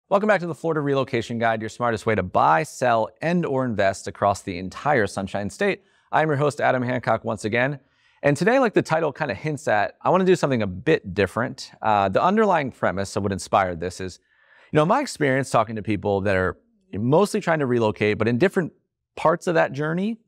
Welcome back to the Florida Relocation Guide, your smartest way to buy, sell, and or invest across the entire Sunshine State. I'm your host, Adam Hancock, once again. And today, like the title kind of hints at, I want to do something a bit different. The underlying premise of what inspired this is, my experience talking to people that are mostly trying to relocate, but in different parts of that journey,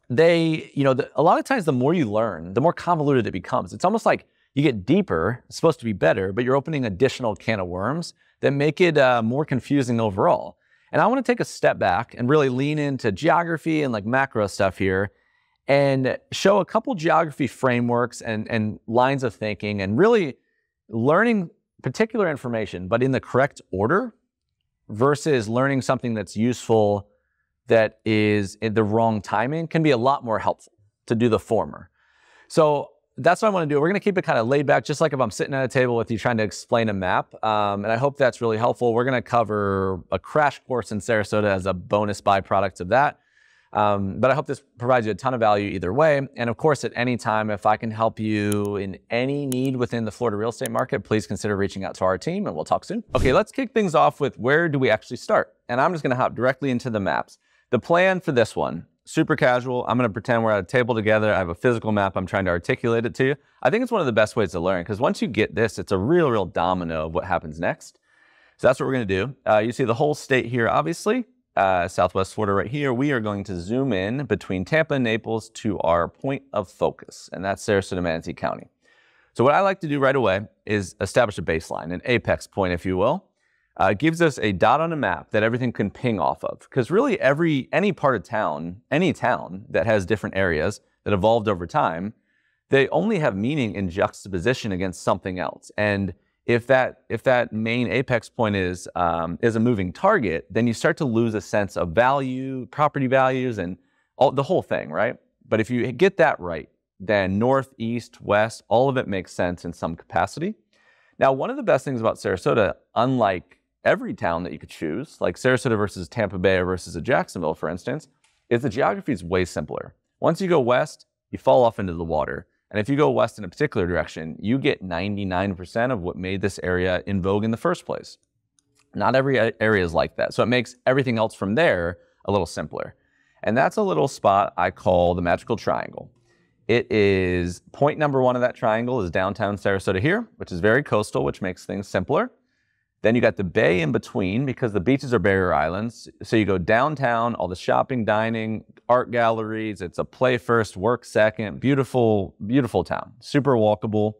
a lot of times the more you learn, the more convoluted it becomes. It's almost like you get deeper, it's supposed to be better, but you're opening an additional can of worms that make it more confusing overall. And I want to take a step back and really lean into geography and like macro stuff here and show a couple geography frameworks and lines of thinking and really learning particular information, but in the correct order versus learning something that's useful that is in the wrong timing can be a lot more helpful to do the former. So that's what I want to do. We're going to keep it kind of laid back, just like if I'm sitting at a table with you trying to explain a map. And I hope that's really helpful. We're going to cover a crash course in Sarasota as a bonus byproduct of that. But I hope this provides you a ton of value either way. And of course, at any time, if I can help you in any need within the Florida real estate market, please consider reaching out to our team and we'll talk soon. Okay, let's kick things off with where do we actually start? And I'm just going to hop directly into the maps. The plan for this one, super casual. I'm going to pretend we're at a table together. I have a physical map. I'm trying to articulate it to you. I think it's one of the best ways to learn because once you get this, it's a real domino of what happens next. So that's what we're going to do. You see the whole state here, obviously. Southwest Florida right here. We are going to zoom in between Tampa and Naples to our point of focus, and that's Sarasota, Manatee County. So what I like to do right away is establish a baseline, an apex point, if you will. It gives us a dot on a map that everything can ping off of. Because really any part of town, any town that has different areas that evolved over time, they only have meaning in juxtaposition against something else. And if that main apex point is a moving target, then you start to lose a sense of value, property values, and the whole thing, right? But if you get that right, then north, east, west, all of it makes sense in some capacity. Now, one of the best things about Sarasota, unlike every town that you could choose, like Sarasota versus Tampa Bay or versus a Jacksonville, for instance, is the geography is way simpler. Once you go west, you fall off into the water. And if you go west in a particular direction, you get 99% of what made this area in vogue in the first place. Not every area is like that. So it makes everything else from there a little simpler. And that's a little spot I call the magical triangle. It is point number one of that triangle is downtown Sarasota here, which is very coastal, which makes things simpler. Then you got the bay in between because the beaches are barrier islands. So you go downtown, all the shopping, dining, art galleries. It's a play first, work second. Beautiful, beautiful town. Super walkable.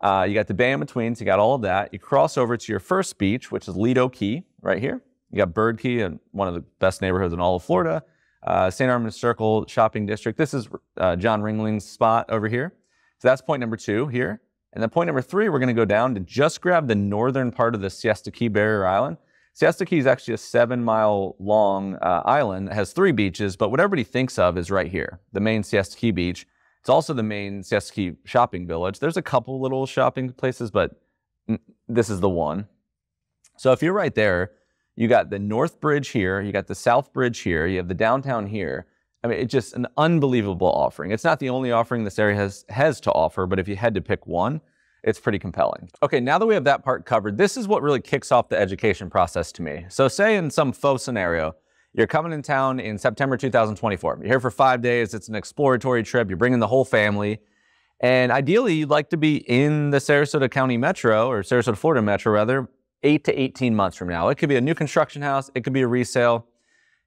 You got the bay in between, so you got all of that. You cross over to your first beach, which is Lido Key right here. You got Bird Key, and one of the best neighborhoods in all of Florida. St. Armand Circle Shopping District. This is John Ringling's spot over here. So that's point number two here. And then point number three, we're going to go down to just grab the northern part of the Siesta Key barrier island. Siesta Key is actually a 7-mile long island that has 3 beaches, but what everybody thinks of is right here, the main Siesta Key beach. It's also the main Siesta Key shopping village. There's a couple little shopping places, but this is the one. So if you're right there, you got the North Bridge here, you got the South Bridge here, you have the downtown here. I mean, it's just an unbelievable offering. It's not the only offering this area has to offer, but if you had to pick one, it's pretty compelling. Okay, now that we have that part covered, this is what really kicks off the education process to me. So say in some faux scenario, you're coming in town in September 2024. You're here for 5 days. It's an exploratory trip. You're bringing the whole family. And ideally, you'd like to be in the Sarasota County Metro, or Sarasota, Florida Metro rather, 8 to 18 months from now. It could be a new construction house. It could be a resale.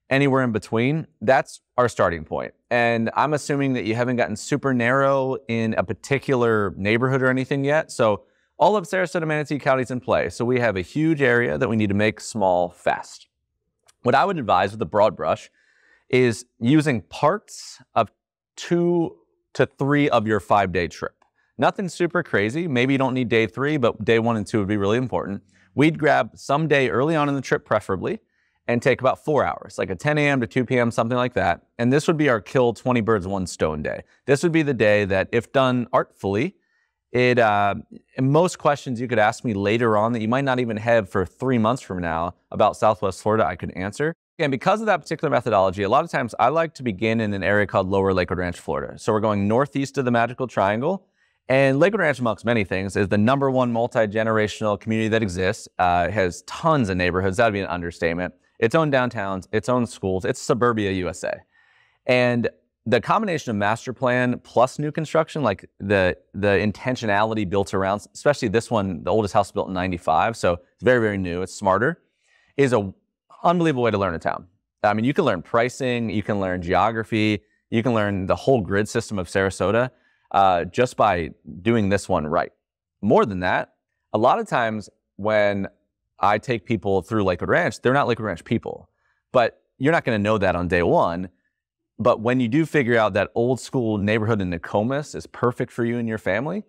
Anywhere in between, that's our starting point. And I'm assuming that you haven't gotten super narrow in a particular neighborhood or anything yet. So all of Sarasota, Manatee County is in play. So we have a huge area that we need to make small fast. What I would advise with a broad brush is using parts of 2 to 3 of your 5-day trip. Nothing super crazy. Maybe you don't need day 3, but day 1 and 2 would be really important. We'd grab some day early on in the trip, preferably, and take about 4 hours, like a 10 a.m. to 2 p.m., something like that. And this would be our kill 20 birds, 1 stone day. This would be the day that, if done artfully, most questions you could ask me later on that you might not even have for 3 months from now about Southwest Florida, I could answer. And because of that particular methodology, a lot of times I like to begin in an area called Lower Lakewood Ranch, Florida. So we're going northeast of the Magical Triangle, And Lakewood Ranch, amongst many things, is the #1 multi-generational community that exists. It has tons of neighborhoods. That would be an understatement. Its own downtowns, its own schools. It's suburbia USA. And the combination of master plan plus new construction, like the intentionality built around, especially this one, the oldest house built in '95, so it's very, very new, it's smarter, is an unbelievable way to learn a town. I mean, you can learn pricing, you can learn geography, you can learn the whole grid system of Sarasota just by doing this one right. More than that, a lot of times when I take people through Lakewood Ranch, they're not Lakewood Ranch people, but you're not going to know that on day one. But when you do figure out that old school neighborhood in Nokomis is perfect for you and your family,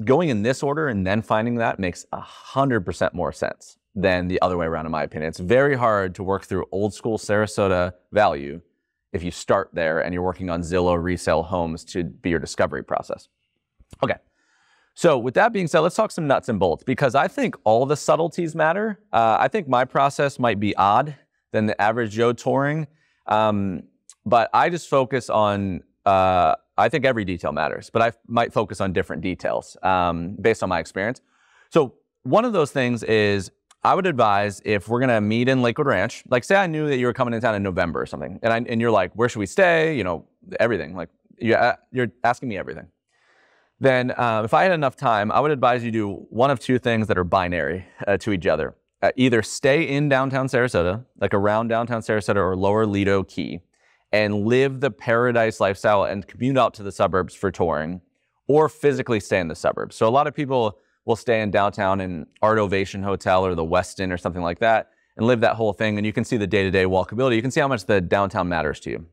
going in this order and then finding that makes 100% more sense than the other way around, in my opinion. It's very hard to work through old school Sarasota value if you start there and you're working on Zillow resale homes to be your discovery process. Okay, so with that being said, let's talk some nuts and bolts, because I think all the subtleties matter. I think my process might be odd than the average Joe touring. But I just focus on, I think every detail matters, but I might focus on different details based on my experience. So one of those things is I would advise, if we're gonna meet in Lakewood Ranch, like say I knew that you were coming in town in November or something, and you're like, where should we stay? You know, everything, like you're asking me everything. Then if I had enough time, I would advise you do one of two things that are binary to each other. Either stay in downtown Sarasota, like around downtown Sarasota or Lower Lido Key, and live the paradise lifestyle and commute out to the suburbs for touring, or physically stay in the suburbs. So a lot of people will stay in downtown in Art Ovation Hotel or the Westin or something like that and live that whole thing, and you can see the day-to-day walkability. You can see how much the downtown matters to you.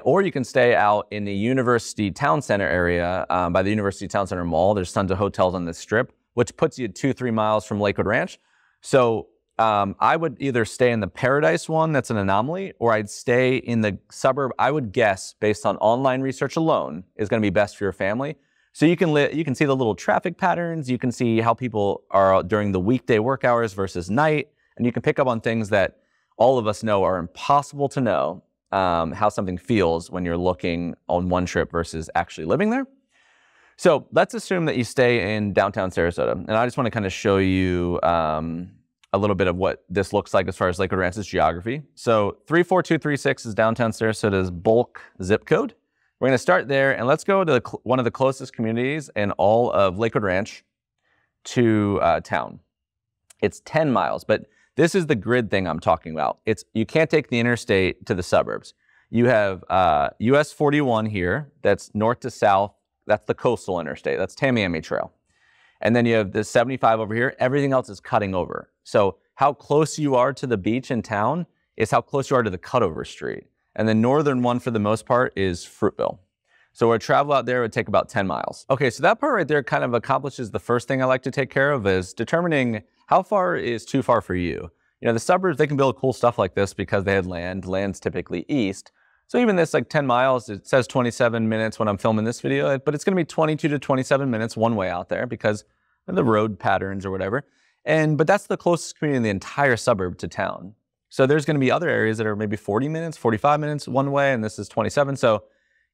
Or you can stay out in the University Town Center area by the University Town Center Mall. There's tons of hotels on this strip, which puts you 2-3 miles from Lakewood Ranch. So I would either stay in the Paradise one, that's an anomaly, or I'd stay in the suburb. I would guess, based on online research alone, is going to be best for your family. So you can see the little traffic patterns, you can see how people are during the weekday work hours versus night, and you can pick up on things that all of us know are impossible to know, how something feels when you're looking on one trip versus actually living there. So let's assume that you stay in downtown Sarasota, and I just want to kind of show you a little bit of what this looks like as far as Lakewood Ranch's geography. So 34236 is downtown Sarasota's bulk zip code. We're going to start there, and let's go to one of the closest communities in all of Lakewood Ranch to town. It's 10 miles, but this is the grid thing I'm talking about. You can't take the interstate to the suburbs. You have US 41 here, that's north to south. That's the coastal interstate. That's Tamiami Trail. And then you have the 75 over here. Everything else is cutting over. So how close you are to the beach in town is how close you are to the cutover street. And the northern one, for the most part, is Fruitville. So our travel out there would take about 10 miles. Okay, so that part right there kind of accomplishes the first thing I like to take care of, is determining how far is too far for you. You know, the suburbs, they can build cool stuff like this because they had land. Land's typically east. So even this, like 10 miles, it says 27 minutes when I'm filming this video, but it's going to be 22 to 27 minutes one way out there because of the road patterns or whatever. But that's the closest community in the entire suburb to town. So there's going to be other areas that are maybe 40 minutes, 45 minutes one way, and this is 27. So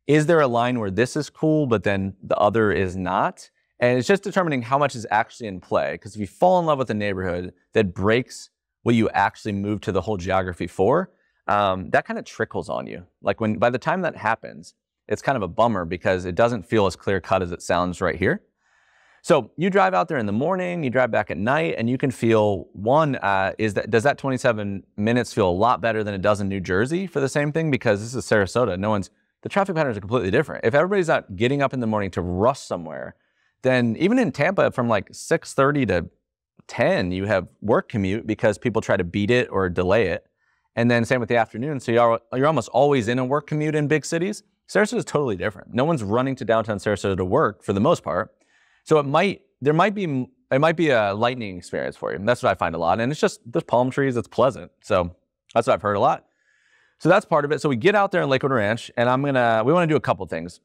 is there a line where this is cool, but then the other is not? And it's just determining how much is actually in play. Because if you fall in love with a neighborhood that breaks what you actually moved to the whole geography for, that kind of trickles on you. Like by the time that happens, it's kind of a bummer because it doesn't feel as clear cut as it sounds right here. So you drive out there in the morning, you drive back at night, and you can feel, does that 27 minutes feel a lot better than it does in New Jersey for the same thing? Because this is Sarasota. The traffic patterns are completely different. If everybody's not getting up in the morning to rush somewhere, then even in Tampa from like 6:30 to 10, you have work commute because people try to beat it or delay it. And then same with the afternoon. So you're almost always in a work commute in big cities. Sarasota is totally different. No one's running to downtown Sarasota to work for the most part. So it might be a lightning experience for you. That's what I find a lot. And it's just, there's palm trees, it's pleasant. So that's what I've heard a lot. So that's part of it. So we get out there in Lakewood Ranch, and we want to do a couple things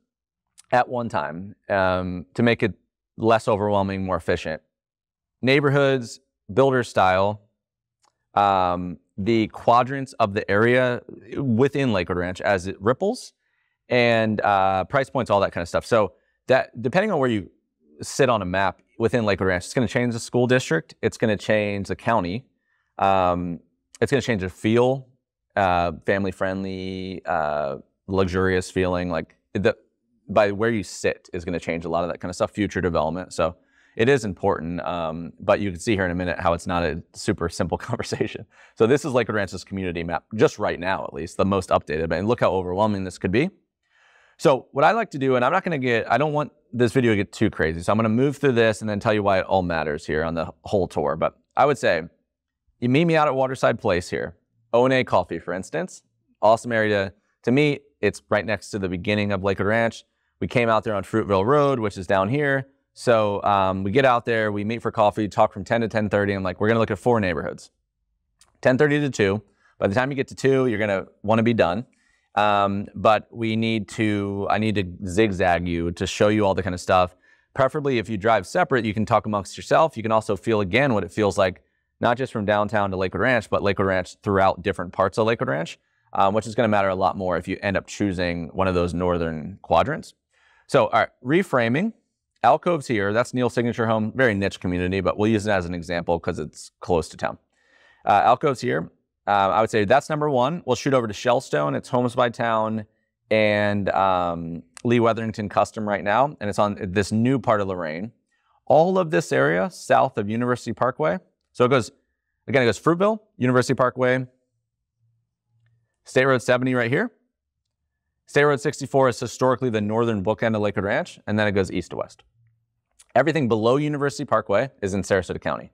at one time to make it less overwhelming, more efficient. Neighborhoods, builder style, the quadrants of the area within Lakewood Ranch as it ripples, and price points, all that kind of stuff. So that depending on where you sit on a map within Lakewood Ranch, it's going to change the school district. It's going to change the county. It's going to change the feel, family friendly, luxurious feeling. Like by where you sit is going to change a lot of that kind of stuff, future development. So it is important, but you can see here in a minute how it's not a super simple conversation. So this is Lakewood Ranch's community map, just right now at least, the most updated. And look how overwhelming this could be. So what I like to do, and I'm not going to I don't want this video to get too crazy, so I'm going to move through this and then tell you why it all matters here on the whole tour. But I would say, you meet me out at Waterside Place here. O&A Coffee, for instance. Awesome area to meet. It's right next to the beginning of Lakewood Ranch. We came out there on Fruitville Road, which is down here. So we get out there, we meet for coffee, talk from 10 to 10:30. I'm like, we're going to look at 4 neighborhoods. 10:30 to 2. By the time you get to 2, you're going to want to be done. But I need to zigzag you to show you all the kind of stuff. Preferably if you drive separate, you can talk amongst yourself. You can also feel again what it feels like, not just from downtown to Lakewood Ranch, but Lakewood Ranch throughout different parts of Lakewood Ranch, which is going to matter a lot more if you end up choosing one of those northern quadrants. So, all right, reframing. Alcoves here, that's Neil's signature home, very niche community, but we'll use it as an example because it's close to town. Alcoves here, I would say that's number 1. We'll shoot over to Shellstone. It's Homes by Town and Lee Weatherington Custom right now, and it's on this new part of Lorraine. All of this area south of University Parkway. So it goes Fruitville, University Parkway, State Road 70 right here. State Road 64 is historically the northern bookend of Lakewood Ranch, and then it goes east to west. Everything below University Parkway is in Sarasota County.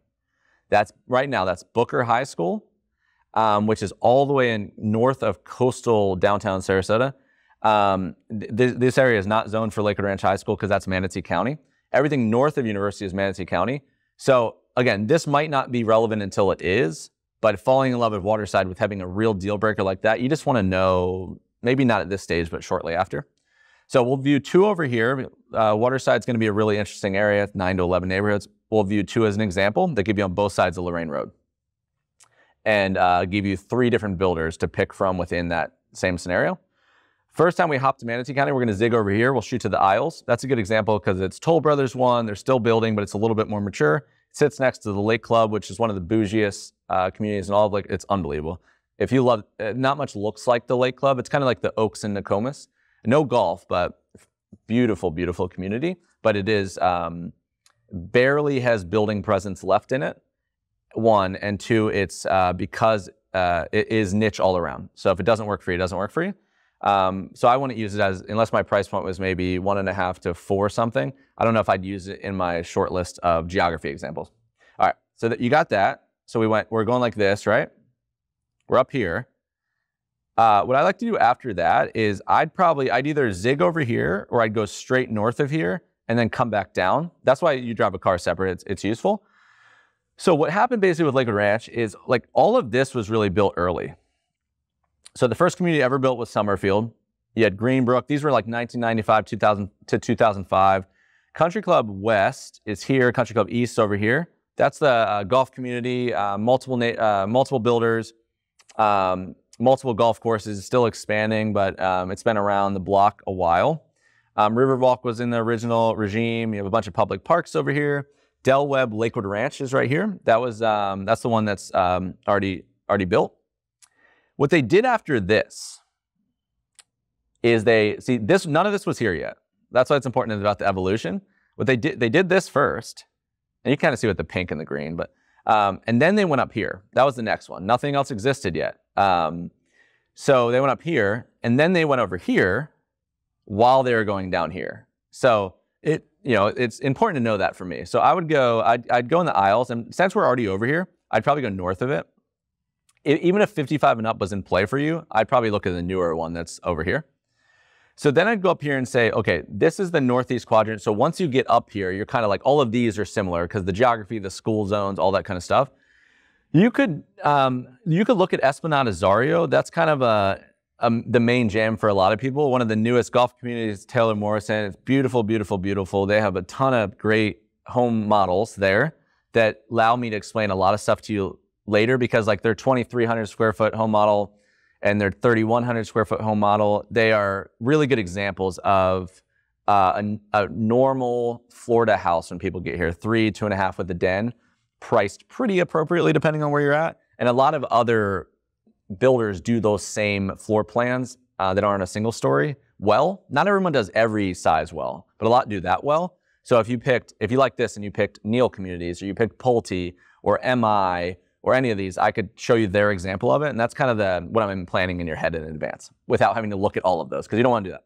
Right now, that's Booker High School, which is all the way in north of coastal downtown Sarasota. This area is not zoned for Lakewood Ranch High School because that's Manatee County. Everything north of University is Manatee County. So again, this might not be relevant until it is, but falling in love with Waterside with having a real deal breaker like that, you just want to know, maybe not at this stage, but shortly after. So we'll view 2 over here. Waterside's going to be a really interesting area, 9 to 11 neighborhoods. We'll view 2 as an example that give you on both sides of Lorraine Road. And give you 3 different builders to pick from within that same scenario. First time we hop to Manatee County, we're going to zig over here. We'll shoot to the Isles. That's a good example because it's Toll Brothers 1. They're still building, but it's a little bit more mature. It sits next to the Lake Club, which is one of the bougiest communities in all of Lake. It's unbelievable. If you love, not much looks like the Lake Club. It's kind of like the Oaks and Nokomis. No golf, but beautiful, beautiful community. But it is barely has building presence left in it. 1, and 2, it's because it is niche all around. So if it doesn't work for you, it doesn't work for you. So I wouldn't use it as, unless my price point was maybe 1.5 to 4 something. I don't know if I'd use it in my short list of geography examples. All right, so that you got that. So we're going like this, right? We're up here. What I like to do after that is I'd either zig over here or I'd go straight north of here and then come back down. That's why you drive a car separate. It's useful. So what happened basically with Lakewood Ranch is like all of this was really built early. So the first community ever built was Summerfield. You had Greenbrook. These were like 1995, 2000 to 2005. Country Club West is here. Country Club East over here. That's the golf community, multiple builders, multiple golf courses, still expanding, but it's been around the block a while. Riverwalk was in the original regime. You have a bunch of public parks over here. Del Webb Lakewood Ranch is right here. That's the one that's already built. What they did after this is none of this was here yet. That's why it's important about the evolution. What they did this first, and you kind of see with the pink and the green, but and then they went up here. That was the next one. Nothing else existed yet. So they went up here, and then they went over here while they were going down here. So it's important to know that for me. So I'd go in the Isles, and since we're already over here, I'd probably go north of it. Even if 55 and up was in play for you, I'd probably look at the newer one that's over here. So then I'd go up here and say, okay, this is the northeast quadrant. So once you get up here, you're kind of like, all of these are similar because the geography, the school zones, all that kind of stuff. You could look at Esplanade Azario. That's kind of the main jam for a lot of people. One of the newest golf communities, Taylor Morrison. It's beautiful, beautiful, beautiful. They have a ton of great home models there that allow me to explain a lot of stuff to you later, because like their 2,300 square foot home model and their 3,100 square foot home model, they are really good examples of a normal Florida house when people get here, 3, 2.5 with a den, priced pretty appropriately depending on where you're at. And a lot of other builders do those same floor plans that aren't a single story well. Not everyone does every size well, but a lot do that well. So if you like this and you picked Neal Communities, or you picked Pulte or MI or any of these, I could show you their example of it. And that's kind of what I'm planning in your head in advance without having to look at all of those, because you don't want to do that.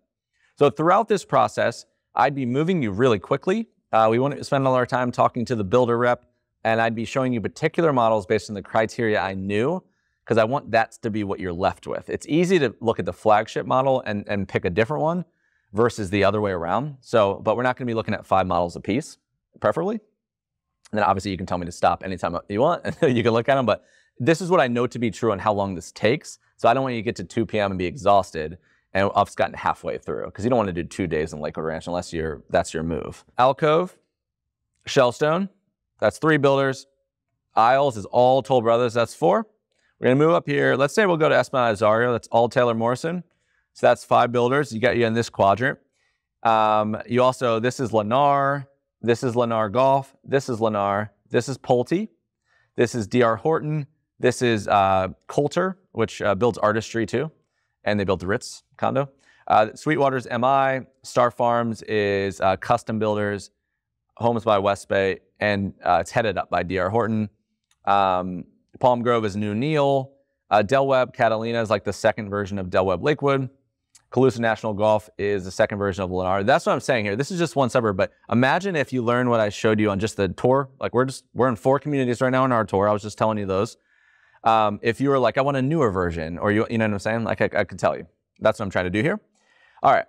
So throughout this process, I'd be moving you really quickly. We wouldn't spend all our time talking to the builder rep, and I'd be showing you particular models based on the criteria I knew, because I want that to be what you're left with. It's easy to look at the flagship model and pick a different one versus the other way around. But we're not going to be looking at 5 models a piece, preferably. And then obviously you can tell me to stop anytime you want, and you can look at them. But this is what I know to be true on how long this takes. So I don't want you to get to 2 p.m. and be exhausted and I've gotten halfway through, because you don't want to do 2 days in Lakewood Ranch unless that's your move. Alcove, Shellstone, that's 3 builders. Isles is all Toll Brothers, that's 4. We're going to move up here. Let's say we'll go to Esplanade Azario. That's all Taylor Morrison. So that's 5 builders. You got you in this quadrant. This is Lennar. This is Lennar Golf. This is Lennar. This is Pulte. This is D.R. Horton. This is Coulter, which builds Artistry too. And they built the Ritz condo. Sweetwater's MI. Star Farms is Custom Builders. Homes by West Bay. And it's headed up by D.R. Horton. Palm Grove is New Neal. Del Webb Catalina is like the second version of Del Webb Lakewood. Calusa National Golf is the second version of Lennar. That's what I'm saying here. This is just one suburb, but imagine if you learn what I showed you on just the tour. Like we're in 4 communities right now in our tour. I was just telling you those. If you were like, I want a newer version, or you know what I'm saying? Like I could tell you. That's what I'm trying to do here. All right.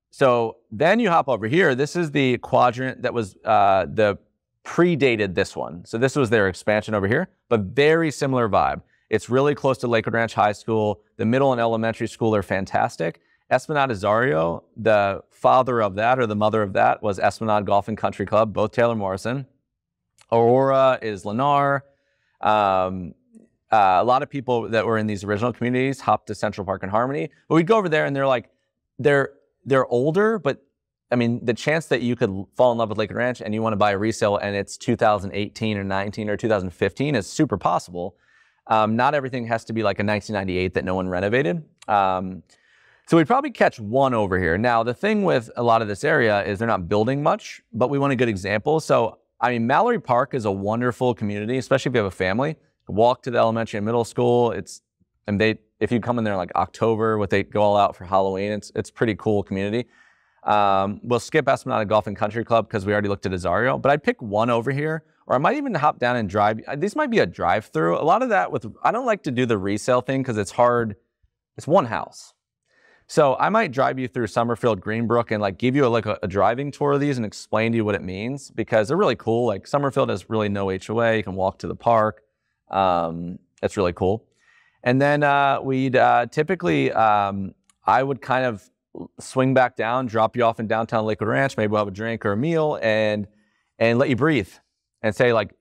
So then you hop over here. This is the quadrant that was the predated this one. So this was their expansion over here, but very similar vibe. It's really close to Lakewood Ranch High School. The middle and elementary school are fantastic. Esplanade Azario, the father of that or the mother of that was Esplanade Golf and Country Club, both Taylor Morrison. Aurora is Lennar. A lot of people that were in these original communities hopped to Central Park and Harmony, but we'd go over there and they're older, but I mean, the chance that you could fall in love with Lakewood Ranch and you want to buy a resale and it's 2018 or 19 or 2015 is super possible. Not everything has to be like a 1998 that no one renovated. So we'd probably catch one over here. Now, the thing with a lot of this area is they're not building much, but we want a good example. So, I mean, Mallory Park is a wonderful community, especially if you have a family. Walk to the elementary and middle school. If you come in there like October, they go all out for Halloween, it's pretty cool community. We'll skip Esplanade Golf and Country Club because we already looked at Azario, but I'd pick one over here, or I might even hop down and drive. This might be a drive-through. A lot of that I don't like to do the resale thing because it's hard. It's one house. So I might drive you through Summerfield, Greenbrook, and like give you a driving tour of these and explain to you what it means, because they're really cool. Like Summerfield has really no HOA. You can walk to the park. It's really cool. And then we'd typically, I would kind of swing back down, drop you off in downtown Lakewood Ranch. Maybe we'll have a drink or a meal and let you breathe and say like,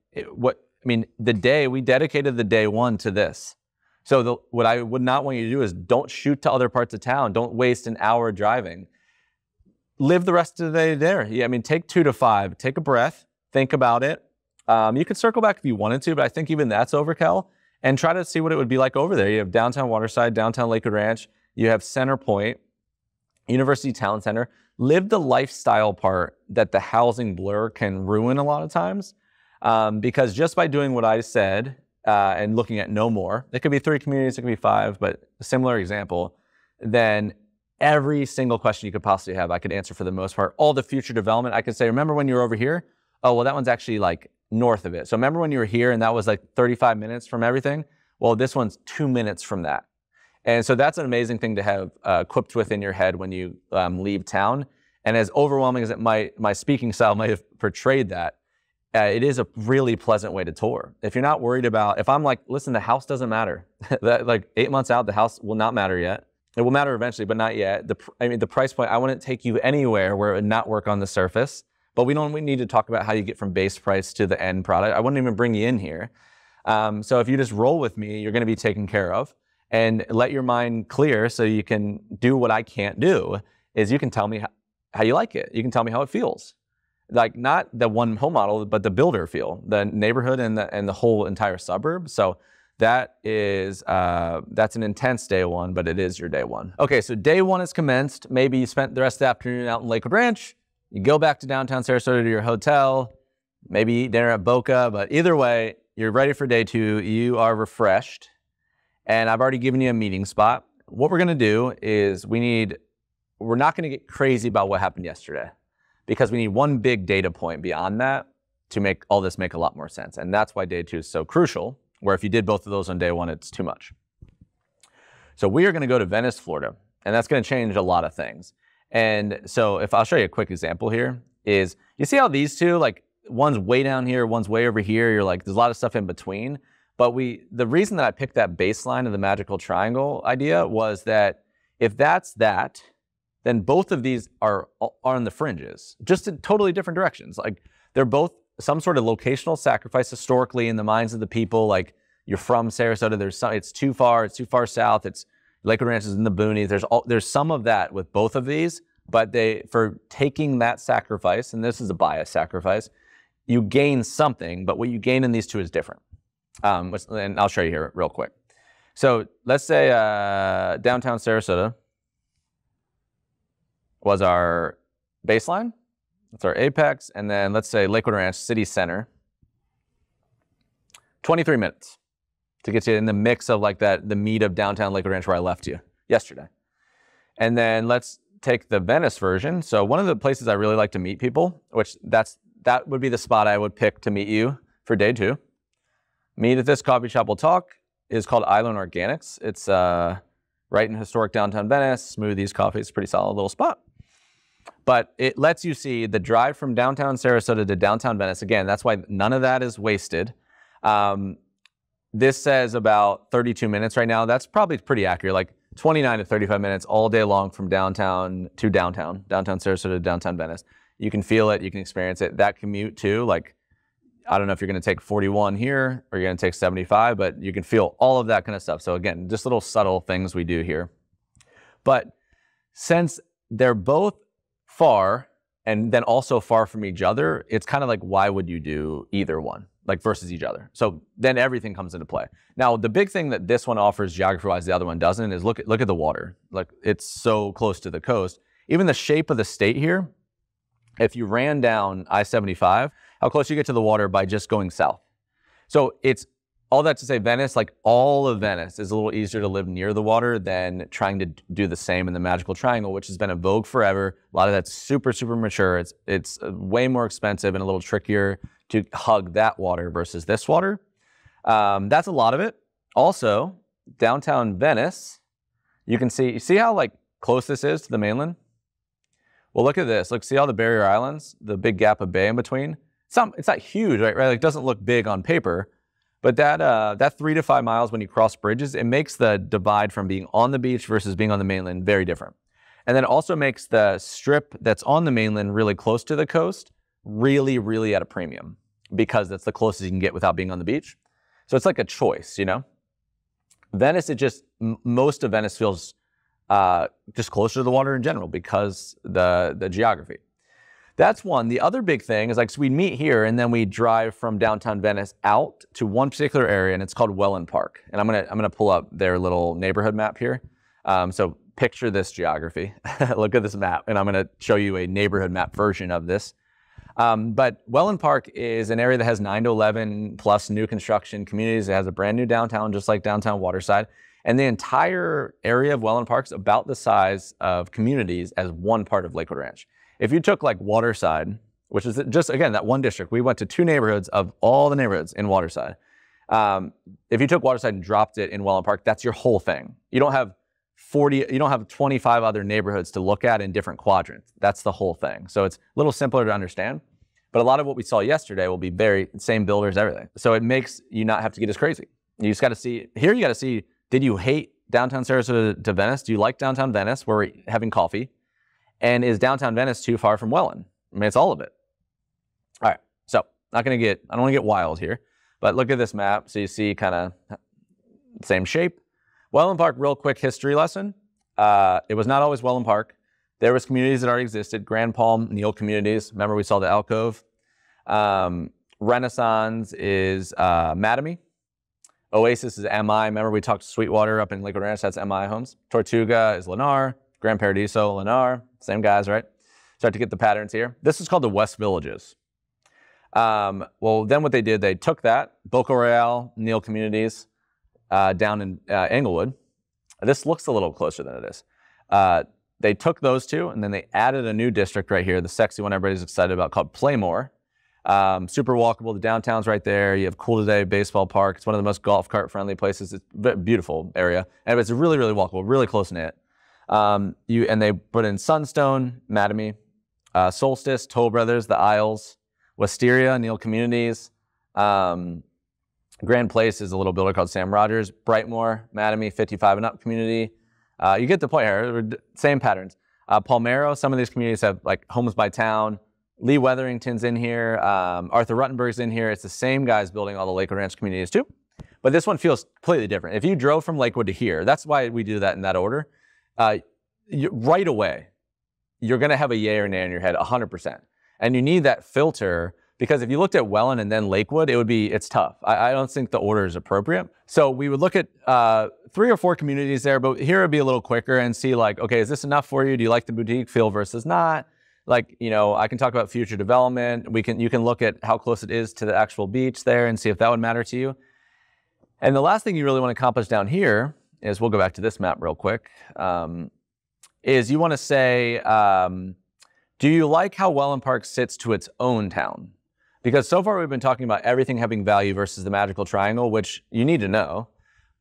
we dedicated the day one to this. So what I would not want you to do is don't shoot to other parts of town. Don't waste an hour driving. Live the rest of the day there. Yeah, I mean, take 2 to 5. Take a breath. Think about it. You could circle back if you wanted to, but I think even that's overkill. And try to see what it would be like over there. You have downtown Waterside, downtown Lakewood Ranch. You have Center Point, University Town Center. Live the lifestyle part that the housing blur can ruin a lot of times. Because just by doing what I said, and looking at no more, it could be 3 communities, it could be 5, but a similar example, then every single question you could possibly have, I could answer for the most part. All the future development, I could say, remember when you were over here? Oh, well, that one's actually like north of it. So remember when you were here and that was like 35 minutes from everything? Well, this one's 2 minutes from that. And so that's an amazing thing to have equipped within your head when you leave town. And as overwhelming as my speaking style might have portrayed that, it is a really pleasant way to tour. If you're not worried about, if I'm like, listen, the house doesn't matter. That, like 8 months out, the house will not matter yet. It will matter eventually, but not yet. The price point, I wouldn't take you anywhere where it would not work on the surface. But we need to talk about how you get from base price to the end product. I wouldn't even bring you in here. So if you just roll with me, you're going to be taken care of. And let your mind clear so you can do what I can't do, is you can tell me how you like it. You can tell me how it feels. Like not the one home model, but the builder feel, the neighborhood and the whole entire suburb. So that is, that's an intense day one, but it is your day one. Okay, so day one is commenced. Maybe you spent the rest of the afternoon out in Lakewood Ranch. You go back to downtown Sarasota to your hotel, maybe eat dinner at Boca, but either way, you're ready for day two. You are refreshed, and I've already given you a meeting spot. What we're gonna do is we're not gonna get crazy about what happened yesterday, because we need one big data point beyond that to make all this make a lot more sense. And that's why day two is so crucial, where if you did both of those on day one, it's too much. So we are gonna go to Venice, Florida, and that's gonna change a lot of things. And so if I'll show you a quick example here, is you see how these two, like one's way down here, one's way over here, you're like, there's a lot of stuff in between. But the reason that I picked that baseline of the magical triangle idea was that if that's that, then both of these are on the fringes, just in totally different directions. Like they're both some sort of locational sacrifice historically in the minds of the people. Like you're from Sarasota, it's too far south. It's Lakewood Ranch is in the boonies. There's some of that with both of these, but for taking that sacrifice, and this is a bias sacrifice, you gain something, but what you gain in these two is different. And I'll show you here real quick. So let's say downtown Sarasota was our baseline. That's our apex. And then let's say Lakewood Ranch City Center. 23 minutes to get you in the mix of like the meat of downtown Lakewood Ranch where I left you yesterday. And then let's take the Venice version. So one of the places I really like to meet people, which that would be the spot I would pick to meet you for day two. Meet at this coffee shop we'll talk is called Island Organics. It's right in historic downtown Venice. Smoothies, coffee, it's a pretty solid little spot. But it lets you see the drive from downtown Sarasota to downtown Venice. Again, that's why none of that is wasted. This says about 32 minutes right now. That's probably pretty accurate, like 29 to 35 minutes all day long from downtown to downtown Sarasota to downtown Venice. You can feel it, you can experience it. That commute too, like, I don't know if you're gonna take 41 here or you're gonna take 75, but you can feel all of that kind of stuff. So again, just little subtle things we do here. But since they're both far and then also far from each other, it's kind of like, why would you do either one, like versus each other? So then everything comes into play. Now, the big thing that this one offers geography-wise, the other one doesn't, is look at the water. Like it's so close to the coast. Even the shape of the state here, if you ran down I-75, how close you get to the water by just going south. So it's all that to say Venice, like all of Venice is a little easier to live near the water than trying to do the same in the magical triangle, which has been a vogue forever. A lot of that's super, super mature. It's way more expensive and a little trickier to hug that water versus this water. That's a lot of it. Also, downtown Venice, you can see how like close this is to the mainland? Well, look at this. Look, see all the barrier islands, the big gap of bay in between? It's not huge, right? Like, it doesn't look big on paper, but that 3 to 5 miles when you cross bridges, it makes the divide from being on the beach versus being on the mainland very different. And then it also makes the strip that's on the mainland really close to the coast really, really at a premium because that's the closest you can get without being on the beach. So it's like a choice, you know? Venice, most of Venice feels just closer to the water in general because the geography. That's one. The other big thing is like, so we meet here and then we drive from downtown Venice out to one particular area and it's called Welland Park. And I'm gonna pull up their little neighborhood map here. So picture this geography. Look at this map and I'm gonna show you a neighborhood map version of this. But Welland Park is an area that has 9 to 11 plus new construction communities. It has a brand new downtown, just like downtown Waterside. And the entire area of Welland Park is about the size of communities as one part of Lakewood Ranch. If you took like Waterside, which is just, again, that one district, we went to 2 neighborhoods of all the neighborhoods in Waterside. If you took Waterside and dropped it in Welland Park, that's your whole thing. You don't have 25 other neighborhoods to look at in different quadrants. That's the whole thing. So it's a little simpler to understand. But a lot of what we saw yesterday will be very same builders, everything. So it makes you not have to get as crazy. You just got to see, here you got to see, did you hate downtown Sarasota to Venice? Do you like downtown Venice where we're having coffee? And is downtown Venice too far from Welland? I mean, it's all of it. All right, so I don't want to get wild here, but look at this map. So you see kind of same shape. Welland Park, real quick history lesson. It was not always Welland Park. There was communities that already existed. Grand Palm, Neil communities. Remember we saw the alcove. Renaissance is Mattamy. Oasis is MI. Remember we talked Sweetwater up in Lakewood Ranch, that's MI homes. Tortuga is Lennar. Grand Paradiso, Lennar. Same guys, right? Start to get the patterns here. This is called the West Villages. Well, then what they did, they took that, Boca Royale, Neil communities, down in Englewood. This looks a little closer than it is. They took those two, and then they added a new district right here, the sexy one everybody's excited about, called Playmore. Super walkable. The downtown's right there. You have Cool Today Baseball Park. It's one of the most golf cart friendly places. It's a beautiful area. And it's really, really walkable, really close knit. And they put in Sunstone, Mattamy, Solstice, Toll Brothers, the Isles, Wisteria, Neil Communities. Grand Place is a little builder called Sam Rogers. Brightmoor, Mattamy, 55 and up community. You get the point here. Same patterns. Palmero, some of these communities have like homes by town. Lee Weatherington's in here. Arthur Ruttenberg's in here. It's the same guys building all the Lakewood Ranch communities too. But this one feels completely different. If you drove from Lakewood to here, that's why we do that in that order. Right away, you're going to have a yay or nay in your head, 100%. And you need that filter because if you looked at Welland and then Lakewood, it's tough. I don't think the order is appropriate. So we would look at 3 or 4 communities there, but here it'd be a little quicker and see like, okay, is this enough for you? Do you like the boutique feel versus not? Like, you know, I can talk about future development. You can look at how close it is to the actual beach there and see if that would matter to you. And the last thing you really want to accomplish down here is, we'll go back to this map real quick, is you want to say, do you like how Welland Park sits to its own town? Because so far we've been talking about everything having value versus the magical triangle, which you need to know.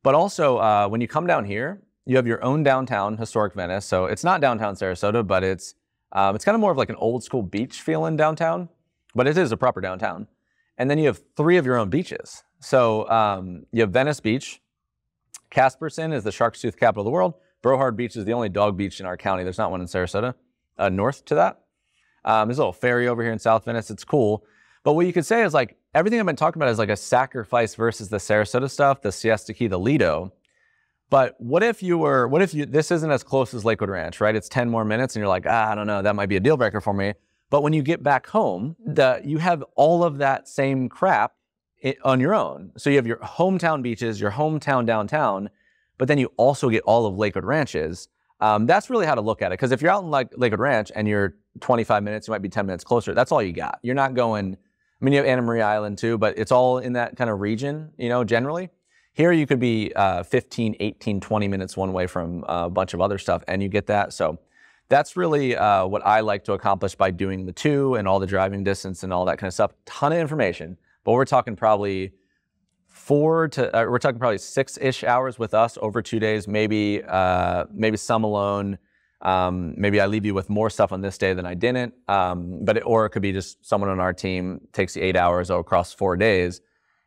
But also, when you come down here, you have your own downtown, historic Venice. So it's not downtown Sarasota, but it's kind of more of like an old school beach feeling downtown, but it is a proper downtown. And then you have 3 of your own beaches. So you have Venice Beach. Casperson is the shark's tooth capital of the world. Brohard Beach is the only dog beach in our county. There's not one in Sarasota. North to that. There's a little ferry over here in South Venice. It's cool. But what you could say is like, everything I've been talking about is like a sacrifice versus the Sarasota stuff, the Siesta Key, the Lido. But what if this isn't as close as Lakewood Ranch, right? It's 10 more minutes and you're like, I don't know, that might be a deal breaker for me. But when you get back home, you have all of that same crap on your own. So you have your hometown beaches, your hometown downtown, but then you also get all of Lakewood Ranches. That's really how to look at it. Because if you're out in like Lakewood Ranch and you're 25 minutes, you might be 10 minutes closer. That's all you got. You're not going, I mean, you have Anna Maria Island too, but it's all in that kind of region, you know, generally. Here you could be 15, 18, 20 minutes one way from a bunch of other stuff, and you get that. So that's really what I like to accomplish by doing the 2 and all the driving distance and all that kind of stuff. Ton of information, but we're talking probably 6-ish hours with us over 2 days, maybe some alone. Maybe I leave you with more stuff on this day than I didn't, or it could be just someone on our team takes you 8 hours across 4 days.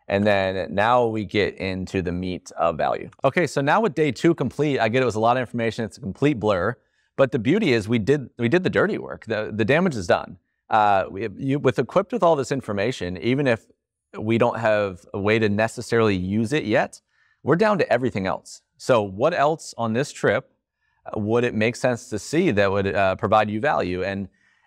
And then now we get into the meat of value. Okay, so now with day 2 complete, I get it was a lot of information. It's a complete blur. But the beauty is we did the dirty work. The damage is done. Equipped with all this information, even if we don't have a way to necessarily use it yet, we're down to everything else. So what else on this trip would it make sense to see that would provide you value?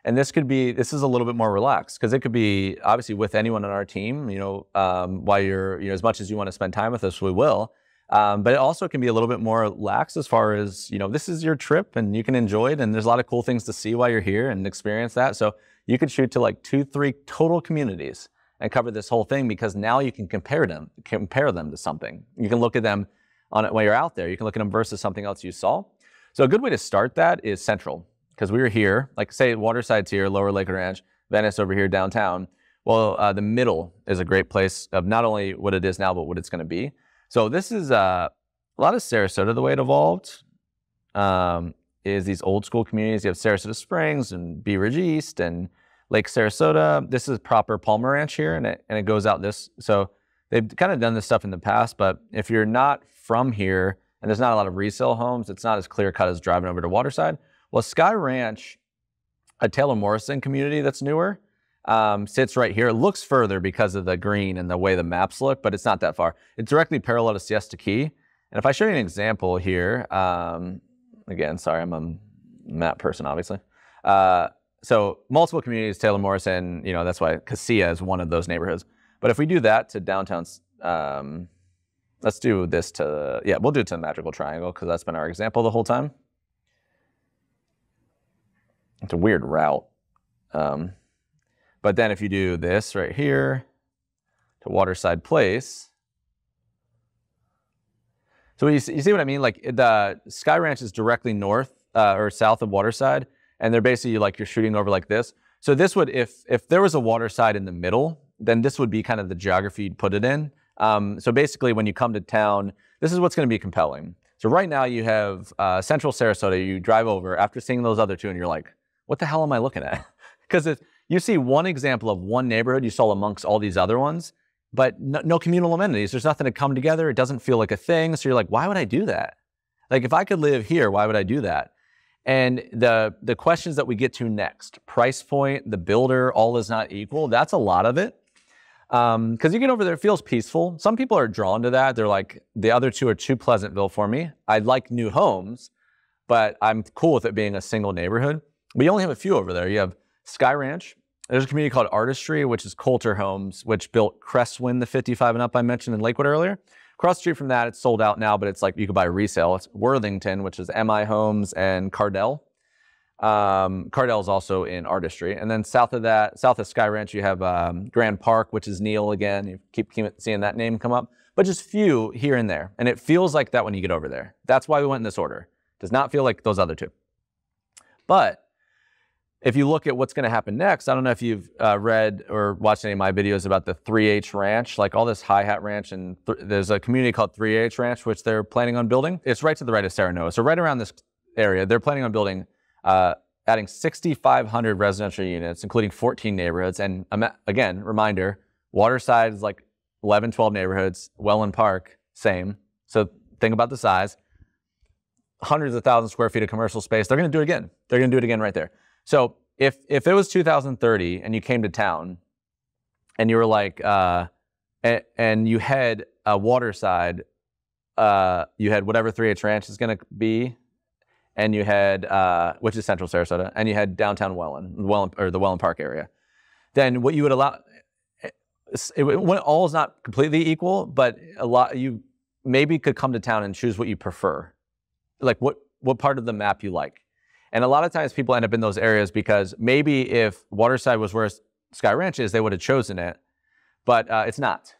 And this is a little bit more relaxed because it could be obviously with anyone on our team, you know, while you're, you know, as much as you want to spend time with us, we will. But it also can be a little bit more lax as far as, you know, this is your trip and you can enjoy it. And there's a lot of cool things to see while you're here and experience that. So you could shoot to like 2-3 total communities and cover this whole thing because now you can compare them to something. You can look at them on it while you're out there. You can look at them versus something else you saw. So a good way to start that is Central. Because we were here, like say Waterside's here, Lower Lakewood Ranch, Venice over here downtown. Well, the middle is a great place of not only what it is now, but what it's going to be. So this is a lot of Sarasota, the way it evolved, is these old school communities. You have Sarasota Springs and Bee Ridge East and Lake Sarasota. This is proper Palmer Ranch here, and it goes out this. So they've kind of done this stuff in the past, but if you're not from here and there's not a lot of resale homes, it's not as clear cut as driving over to Waterside. Well, Sky Ranch, a Taylor Morrison community that's newer, sits right here. It looks further because of the green and the way the maps look, but it's not that far. It's directly parallel to Siesta Key. And if I show you an example here, again, sorry, I'm map person, obviously. So multiple communities, Taylor Morrison, you know, that's why Casilla is one of those neighborhoods. But if we do that to downtown, let's do this to, yeah, we'll do it to the Magical Triangle because that's been our example the whole time. It's a weird route. But then if you do this right here to Waterside Place, so you see what I mean? Like the Sky Ranch is directly north or south of Waterside, and they're basically like you're shooting over like this. So this would, if there was a Waterside in the middle, then this would be kind of the geography you'd put it in. So basically when you come to town, this is what's going to be compelling. So right now you have central Sarasota, you drive over after seeing those other two and you're like, what the hell am I looking at? Because if you see one example of one neighborhood you saw amongst all these other ones, but no communal amenities. There's nothing to come together. It doesn't feel like a thing. So you're like, why would I do that? Like if I could live here, why would I do that? And the questions that we get to next, price point, the builder, all is not equal. That's a lot of it. Because you get over there, it feels peaceful. Some people are drawn to that. They're like, the other two are too Pleasantville for me. I like new homes, but I'm cool with it being a single neighborhood. We only have a few over there. You have Sky Ranch. There's a community called Artistry, which is Coulter Homes, which built Crestwind, the 55 and up I mentioned in Lakewood earlier. Across the street from that, it's sold out now, but it's like you could buy resale. It's Worthington, which is MI Homes, and Cardell. Cardell is also in Artistry. And then south of that, south of Sky Ranch, you have Grand Park, which is Neil again. You keep seeing that name come up, but just few here and there. And it feels like that when you get over there. That's why we went in this order. Does not feel like those other two. But if you look at what's going to happen next, I don't know if you've read or watched any of my videos about the 3H Ranch, like all this Hi-Hat Ranch, and there's a community called 3H Ranch, which they're planning on building. It's right to the right of Saranoa. So right around this area, they're planning on building, adding 6,500 residential units, including 14 neighborhoods. And again, reminder, Waterside is like 11, 12 neighborhoods. Welland Park, same. So think about the size. Hundreds of thousands square feet of commercial space. They're going to do it again. They're going to do it again right there. So if it was 2030 and you came to town and you were like, and you had a Waterside, you had whatever 3H Ranch is going to be, and you had, which is Central Sarasota, and you had downtown Welland, or the Welland Park area, then what you would allow, all is not completely equal, but you maybe could come to town and choose what you prefer, like what part of the map you like. And a lot of times people end up in those areas because maybe if Waterside was where Sky Ranch is, they would have chosen it, but it's not.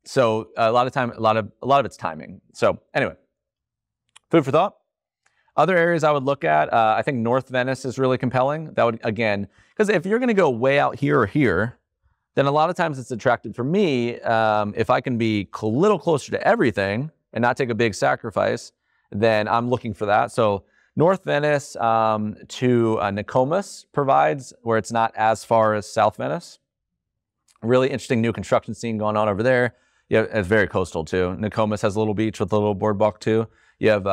So a lot of it's timing. So anyway, food for thought. Other areas I would look at, I think North Venice is really compelling. That would, again, because if you're going to go way out here or here, then a lot of times it's attractive for me if I can be a little closer to everything and not take a big sacrifice, then I'm looking for that. So North Venice to Nokomis provides, where it's not as far as South Venice. Really interesting new construction scene going on over there. Yeah, it's very coastal too. Nokomis has a little beach with a little boardwalk too. You have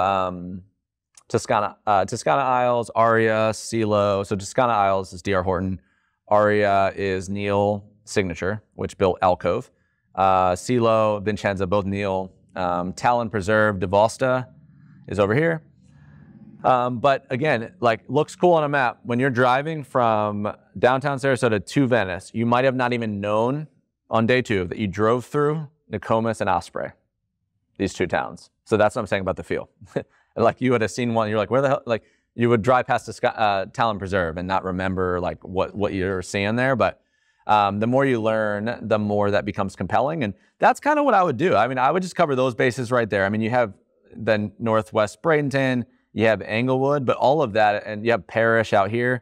Toscana Isles, Aria, Silo. So Toscana Isles is D.R. Horton. Aria is Neil Signature, which built Alcove. Silo, Vincenza, both Neil. Talon Preserve, DeVosta is over here. But again, like looks cool on a map. When you're driving from downtown Sarasota to Venice, you might have not even known on day two that you drove through Nokomis and Osprey, these two towns. So that's what I'm saying about the feel. Like you would have seen one, you're like, where the hell? Like you would drive past the Talon Preserve and not remember like what you're seeing there. But the more you learn, the more that becomes compelling. And that's kind of what I would do. I mean, I would just cover those bases right there. I mean, you have the Northwest Bradenton, you have Englewood, but all of that, and you have Parrish out here.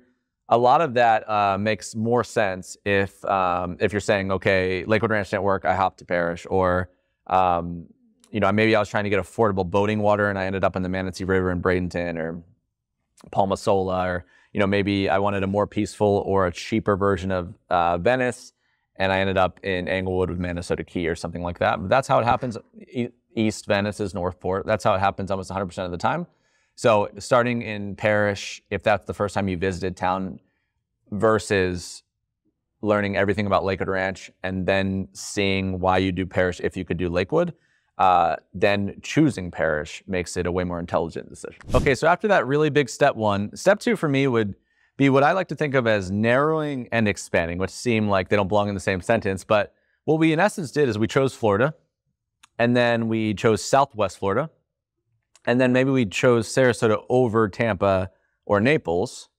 A lot of that makes more sense if you're saying, okay, Lakewood Ranch didn't work, I hopped to Parrish, or you know, maybe I was trying to get affordable boating water and I ended up in the Manatee River in Bradenton or Palmasola, or you know, maybe I wanted a more peaceful or a cheaper version of Venice, and I ended up in Englewood with Minnesota Key or something like that. But that's how it happens. East Venice is Northport. That's how it happens almost 100% of the time. So starting in Parrish, if that's the first time you visited town, versus learning everything about Lakewood Ranch and then seeing why you do Parrish if you could do Lakewood, then choosing parish makes it a way more intelligent decision. Okay, so after that really big step one, step two for me would be what I like to think of as narrowing and expanding, which seem like they don't belong in the same sentence. But what we in essence did is we chose Florida, and then we chose Southwest Florida, and then maybe we chose Sarasota over Tampa or Naples.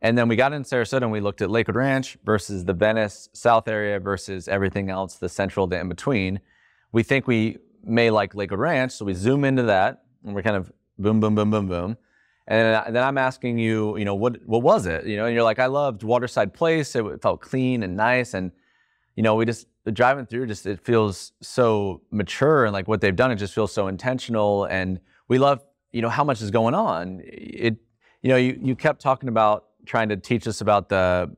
And then we got in Sarasota and we looked at Lakewood Ranch versus the Venice South area versus everything else, the central, the in between. We think we may like Lakewood Ranch, so we zoom into that and we're kind of boom, boom, boom, boom, boom. And then I'm asking you, what was it? And you're like, I loved Waterside Place. It felt clean and nice. And, we just driving through, it feels so mature, and like what they've done, it just feels so intentional. And we love, how much is going on. You kept talking about trying to teach us about the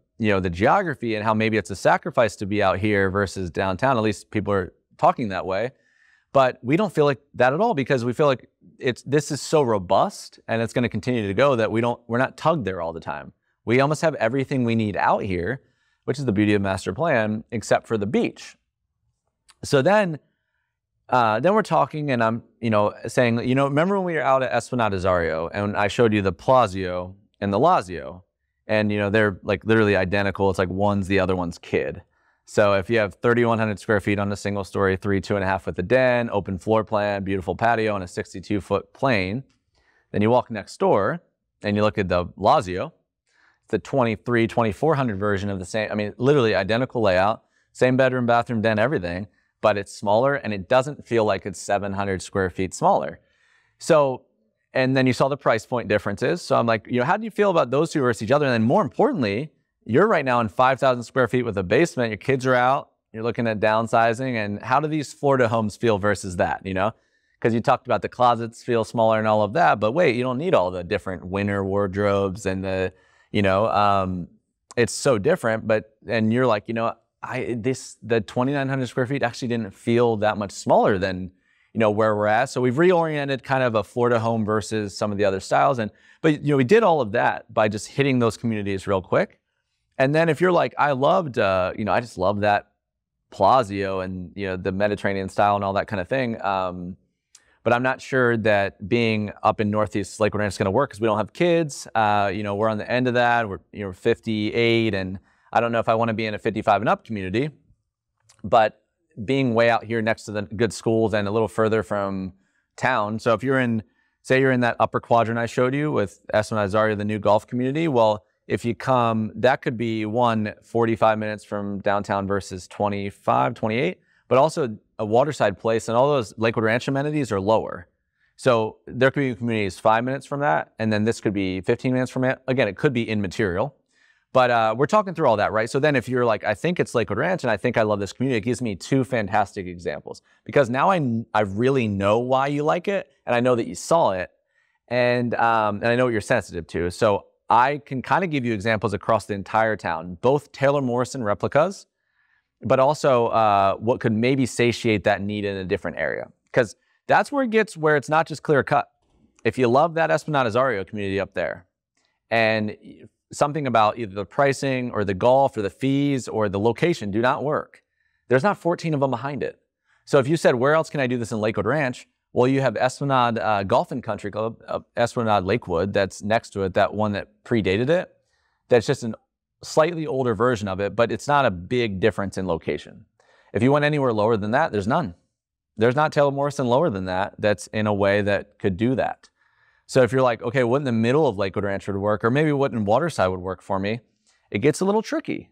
geography and how maybe it's a sacrifice to be out here versus downtown. At least people are talking that way. But we don't feel like that at all, because we feel like this is so robust and it's going to continue to go that we're not tugged there all the time. We almost have everything we need out here, which is the beauty of master plan, except for the beach. So then we're talking and I'm, saying, remember when we were out at Esplanade Azario and I showed you the Palazzo and the Lazio, and they're like literally identical. It's like one's the other one's kid. So if you have 3,100 square feet on a single story, 2.5 with a den, open floor plan, beautiful patio, and a 62-foot plane, then you walk next door and you look at the Lazio, the 2,400 version of the same, literally identical layout, same bedroom, bathroom, den, everything, but it's smaller and it doesn't feel like it's 700 square feet smaller. So, and then you saw the price point differences. So I'm like, how do you feel about those two versus each other? And then more importantly, you're right now in 5,000 square feet with a basement, your kids are out, you're looking at downsizing, and how do these Florida homes feel versus that, Because you talked about the closets feel smaller and all of that, but wait, you don't need all the different winter wardrobes and the, it's so different, and you're like, the 2,900 square feet actually didn't feel that much smaller than, where we're at. So we've reoriented kind of a Florida home versus some of the other styles. But we did all of that by just hitting those communities real quick. And then if you're like, I loved, I just love that Palazzo and, the Mediterranean style and all that kind of thing. But I'm not sure that being up in Northeast Lakewood Ranch is going to work because we don't have kids. We're on the end of that. We're 58, and I don't know if I want to be in a 55 and up community. But being way out here next to the good schools and a little further from town. So if you're say you're in that upper quadrant I showed you with Esplanade Azario, the new golf community, well, if you come, that could be 45 minutes from downtown versus 25, 28, but also a waterside place, and all those Lakewood Ranch amenities are lower. So there could be communities 5 minutes from that, and then this could be 15 minutes from it. Again, it could be immaterial, but we're talking through all that, right? So then if you're like, I think it's Lakewood Ranch and I think I love this community, it gives me two fantastic examples, because now I really know why you like it, and I know that you saw it, and I know what you're sensitive to. So I can kind of give you examples across the entire town, both Taylor Morrison replicas, but also what could maybe satiate that need in a different area. Because that's where it gets where it's not just clear cut. If you love that Esplanade Azario community up there, and something about either the pricing or the golf or the fees or the location do not work, there's not 14 of them behind it. So if you said, where else can I do this in Lakewood Ranch? Well, you have Esplanade Golf and Country Club, Esplanade Lakewood, that's next to it, that one that predated it. That's just a slightly older version of it, but it's not a big difference in location. If you went anywhere lower than that, there's none. There's not Taylor Morrison lower than that that's in a way that could do that. So if you're like, okay, what in the middle of Lakewood Ranch would work, or maybe what in Waterside would work for me, it gets a little tricky.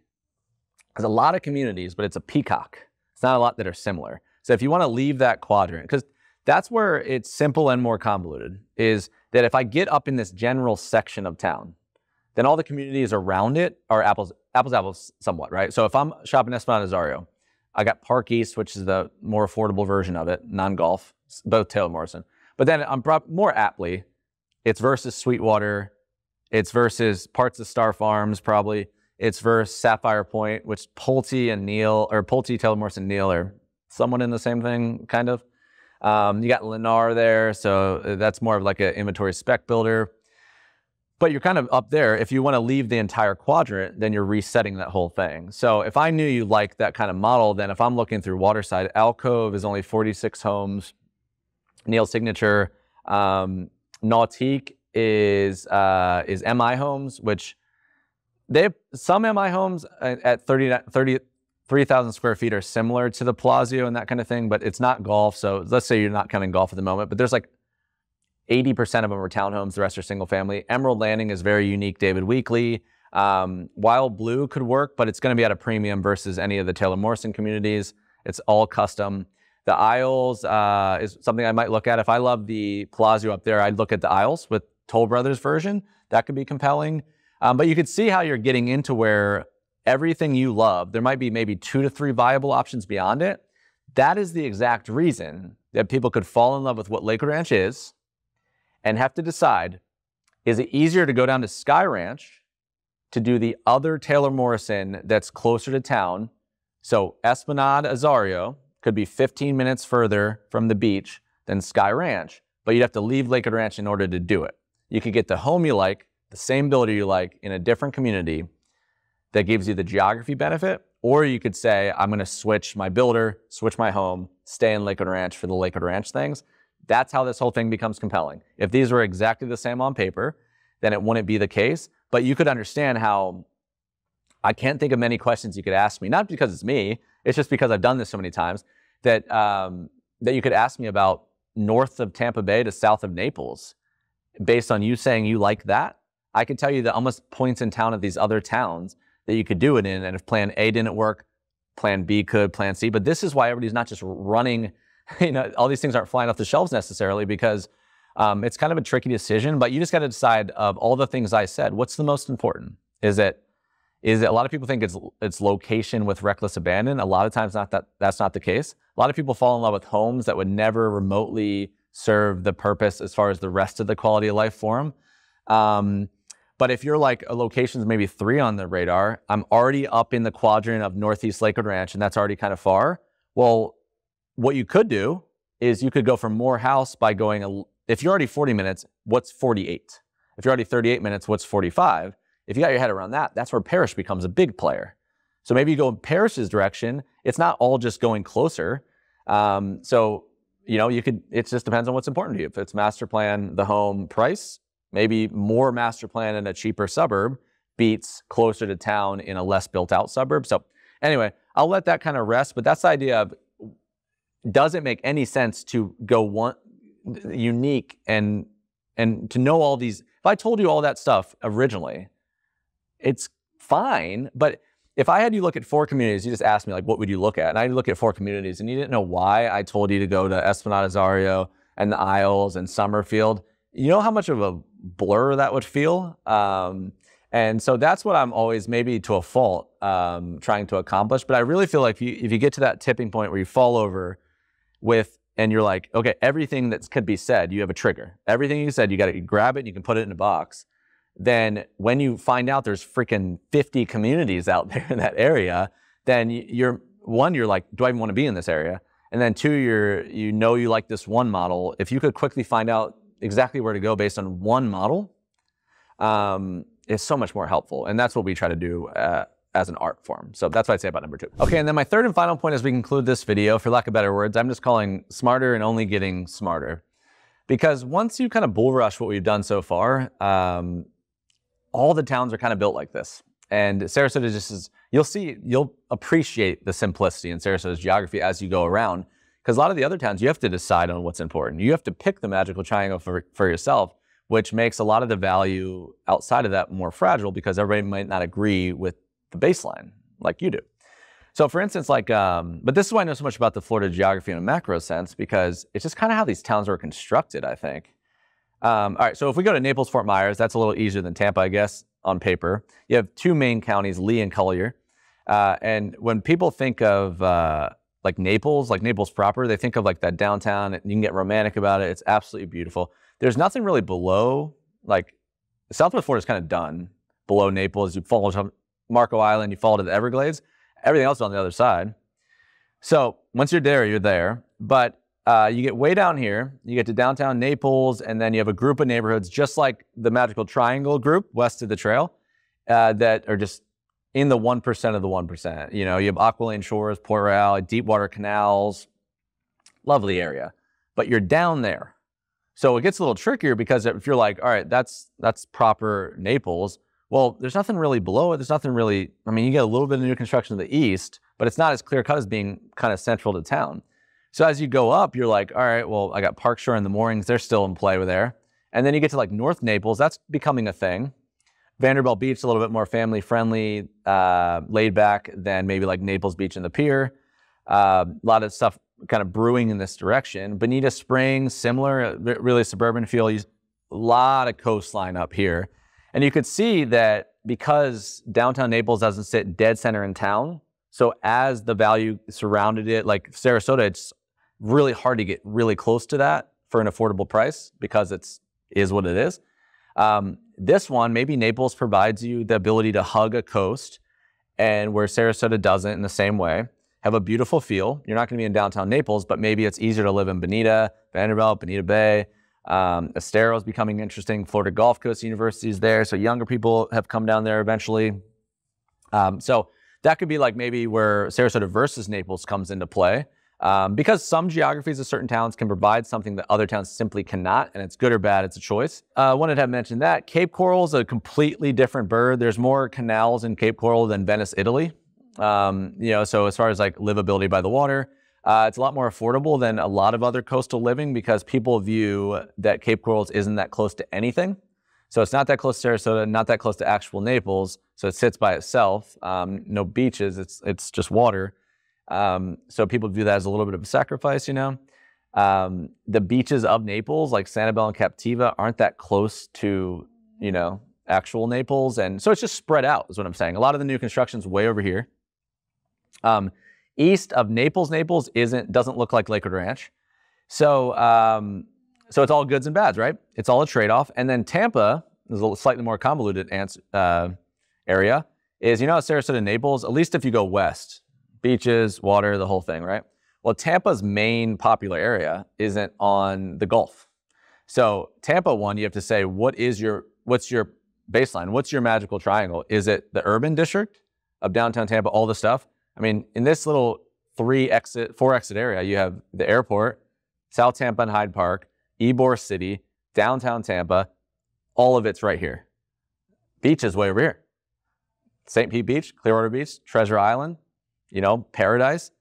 There's a lot of communities, but it's a peacock. It's not a lot that are similar. So if you want to leave that quadrant, because that's where it's simple and more convoluted, is that if I get up in this general section of town, then all the communities around it are apples somewhat, right? So if I'm shopping Esplanade Azario, I got Park East, which is the more affordable version of it, non-golf, both Taylor Morrison. But then I'm more aptly, it's versus Sweetwater, it's versus parts of Star Farms probably, it's versus Sapphire Point, which Pulte and Neal, or Pulte, Taylor Morrison, Neal are somewhat in the same thing, kind of. You got Lennar there, so that's more of like an inventory spec builder. but you're kind of up there. If you want to leave the entire quadrant, then you're resetting that whole thing. So if I knew you liked that kind of model, then if I'm looking through waterside, Alcove is only 46 homes. Neil Signature, Nautique is MI homes, which they have some MI homes at 33,000 square feet are similar to the Palazzo and that kind of thing, but it's not golf. So let's say you're not counting golf at the moment, but there's like 80% of them are townhomes, the rest are single family. Emerald Landing is very unique, David Weekley. Wild Blue could work, but it's gonna be at a premium versus any of the Taylor Morrison communities. It's all custom. The Isles is something I might look at. If I love the Palazzo up there, I'd look at the Isles with Toll Brothers version. That could be compelling. But you could see how you're getting into where everything you love, there might be maybe 2 to 3 viable options beyond it. That is the exact reason that people could fall in love with what Lakewood Ranch is and have to decide, is it easier to go down to Sky Ranch to do the other Taylor Morrison that's closer to town? So Esplanade Azario could be 15 minutes further from the beach than Sky Ranch, but you'd have to leave Lakewood Ranch in order to do it. You could get the home you like, the same builder you like in a different community that gives you the geography benefit, or you could say, I'm gonna switch my builder, switch my home, stay in Lakewood Ranch for the Lakewood Ranch things. That's how this whole thing becomes compelling. If these were exactly the same on paper, then it wouldn't be the case, but you could understand how I can't think of many questions you could ask me, not because it's me, it's just because I've done this so many times, that you could ask me about north of Tampa Bay to south of Naples. Based on you saying you like that, I could tell you the almost points in town of these other towns that you could do it in, and if plan A didn't work, plan B could, plan C, but this is why everybody's not just running, all these things aren't flying off the shelves necessarily, because it's kind of a tricky decision, but you just got to decide of all the things I said, what's the most important? Is it a lot of people think it's location with reckless abandon. A lot of times that's not the case. A lot of people fall in love with homes that would never remotely serve the purpose as far as the rest of the quality of life for them. But if you're like a location's maybe 3 on the radar, I'm already up in the quadrant of Northeast Lakewood Ranch, and that's already kind of far. Well, what you could do is you could go for more house by going, if you're already 40 minutes, what's 48? If you're already 38 minutes, what's 45? If you got your head around that, that's where Parish becomes a big player. So maybe you go in Parish's direction. It's not all just going closer. So, it just depends on what's important to you. If it's master plan, the home price, maybe more master plan in a cheaper suburb beats closer to town in a less built out suburb. So anyway, I'll let that kind of rest, but that's the idea of, does it make any sense to go one unique and to know all these? If I told you all that stuff originally, it's fine, but if I had you look at 4 communities, you just asked me, like, what would you look at? And I look at 4 communities, and you didn't know why I told you to go to Esplanade Azario and the Isles and Summerfield. You know how much of a blur that would feel? And so that's what I'm always, maybe to a fault, trying to accomplish. But I really feel like if you get to that tipping point where you fall over and you're like, okay, everything that could be said, you have a trigger. Everything you said, you got to grab it and you can put it in a box. Then when you find out there's freaking 50 communities out there in that area, then you're like, do I even want to be in this area? And then 2, you like this one model. If you could quickly find out exactly where to go based on one model, it's so much more helpful. And that's what we try to do as an art form. So that's what I'd say about number 2. Okay, and then my third and final point as we conclude this video, for lack of better words, I'm just calling smarter and only getting smarter. Because once you kind of bull rush what we've done so far, all the towns are kind of built like this. And Sarasota just is, you'll appreciate the simplicity in Sarasota's geography as you go around. Because a lot of the other towns, you have to decide on what's important. You have to pick the magical triangle for yourself, which makes a lot of the value outside of that more fragile because everybody might not agree with the baseline like you do. So for instance, but this is why I know so much about the Florida geography in a macro sense, because it's just kind of how these towns are constructed, I think. All right, so if we go to Naples, Fort Myers, that's a little easier than Tampa, I guess, on paper. You have 2 main counties, Lee and Collier. And when people think of like Naples proper, they think of like that downtown, and you can get romantic about it. It's absolutely beautiful. There's nothing really below, like Southwest Florida is kind of done below Naples. You follow to Marco Island, you follow to the Everglades. Everything else is on the other side. So once you're there, you're there. But you get way down here, you get to downtown Naples, and then you have a group of neighborhoods just like the Magical Triangle group west of the trail that are just in the 1% of the 1%. You know, you have Aqualane Shores, Port Royale, Deepwater Canals, lovely area, but you're down there. So it gets a little trickier because if you're like, all right, that's proper Naples, well, there's nothing really below it. There's nothing really, I mean, you get a little bit of new construction to the east, but it's not as clear cut as being kind of central to town. So as you go up, you're like, all right, well, I got Park Shore and the moorings. They're still in play with there. And then you get to like North Naples. That's becoming a thing. Vanderbilt Beach, a little bit more family friendly, laid back than maybe like Naples Beach and the Pier. A lot of stuff kind of brewing in this direction. Bonita Springs, similar, really suburban feel. A lot of coastline up here. And you could see that because downtown Naples doesn't sit dead center in town, so as the value surrounded it, like Sarasota, it's really hard to get really close to that for an affordable price because is what it is. This one, maybe Naples provides you the ability to hug a coast, and where Sarasota doesn't in the same way, have a beautiful feel. You're not going to be in downtown Naples, but maybe it's easier to live in Bonita, Vanderbilt, Bonita Bay. Estero is becoming interesting. Florida Gulf Coast University is there, so younger people have come down there eventually. So that could be like maybe where Sarasota versus Naples comes into play. Because some geographies of certain towns can provide something that other towns simply cannot, and it's good or bad, it's a choice. Wanted to have mentioned that. Cape Coral is a completely different bird. There's more canals in Cape Coral than Venice, Italy. You know, so as far as like livability by the water, it's a lot more affordable than a lot of other coastal living because people view that Cape Coral isn't that close to anything. So it's not that close to Sarasota, not that close to actual Naples. So it sits by itself. No beaches, it's just water. So people view that as a little bit of a sacrifice, you know. The beaches of Naples, like Sanibel and Captiva, aren't that close to, you know, actual Naples. And so it's just spread out is what I'm saying. A lot of the new construction's way over here. East of Naples doesn't look like Lakewood Ranch. So, so it's all goods and bads, right? It's all a trade-off. And then Tampa is a slightly more convoluted area. Is, you know, Sarasota, Naples, at least if you go west, beaches, water, the whole thing, right? Well, Tampa's main popular area isn't on the Gulf. So Tampa one, you have to say, what's your baseline? What's your magical triangle? Is it the urban district of downtown Tampa, all the stuff? I mean, in this little 4-exit area, you have the airport, South Tampa and Hyde Park, Ybor City, downtown Tampa, all of it's right here. Beach is way over here. St. Pete Beach, Clearwater Beach, Treasure Island, you know, Paradise.